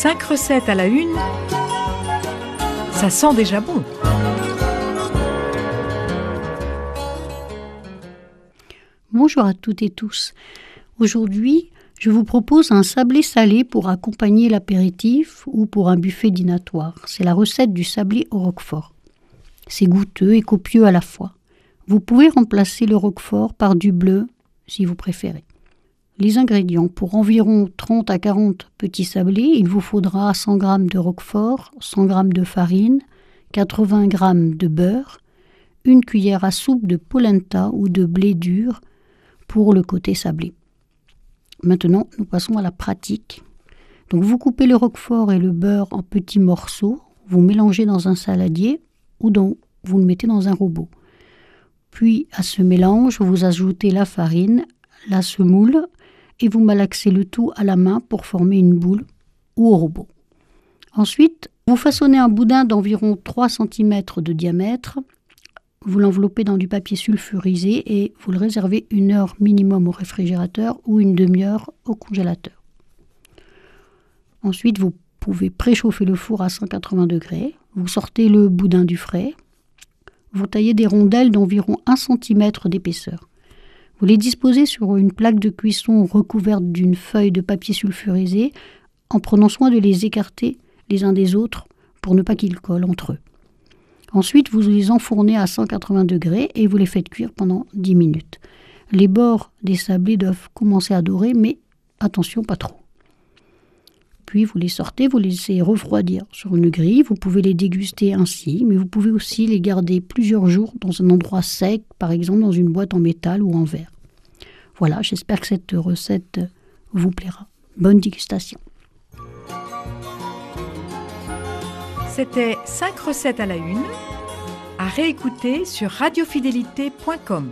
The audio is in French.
5 recettes à la une, ça sent déjà bon. Bonjour à toutes et tous. Aujourd'hui, je vous propose un sablé salé pour accompagner l'apéritif ou pour un buffet dînatoire. C'est la recette du sablé au roquefort. C'est goûteux et copieux à la fois. Vous pouvez remplacer le roquefort par du bleu si vous préférez. Les ingrédients: pour environ 30 à 40 petits sablés, il vous faudra 100 g de roquefort, 100 g de farine, 80 g de beurre, une cuillère à soupe de polenta ou de blé dur pour le côté sablé. Maintenant, nous passons à la pratique. Donc, vous coupez le roquefort et le beurre en petits morceaux, vous mélangez dans un saladier ou vous le mettez dans un robot. Puis, à ce mélange, vous ajoutez la farine, la semoule et vous malaxez le tout à la main pour former une boule ou au robot. Ensuite, vous façonnez un boudin d'environ 3 cm de diamètre. Vous l'enveloppez dans du papier sulfurisé et vous le réservez 1 heure minimum au réfrigérateur ou une demi-heure au congélateur. Ensuite, vous pouvez préchauffer le four à 180 degrés. Vous sortez le boudin du frais. Vous taillez des rondelles d'environ 1 cm d'épaisseur. Vous les disposez sur une plaque de cuisson recouverte d'une feuille de papier sulfurisé en prenant soin de les écarter les uns des autres pour ne pas qu'ils collent entre eux. Ensuite, vous les enfournez à 180 degrés et vous les faites cuire pendant 10 minutes. Les bords des sablés doivent commencer à dorer, mais attention, pas trop. Puis vous les sortez, vous les laissez refroidir sur une grille. Vous pouvez les déguster ainsi, mais vous pouvez aussi les garder plusieurs jours dans un endroit sec, par exemple dans une boîte en métal ou en verre. Voilà, j'espère que cette recette vous plaira. Bonne dégustation. C'était 5 recettes à la une, à réécouter sur radiofidélité.com.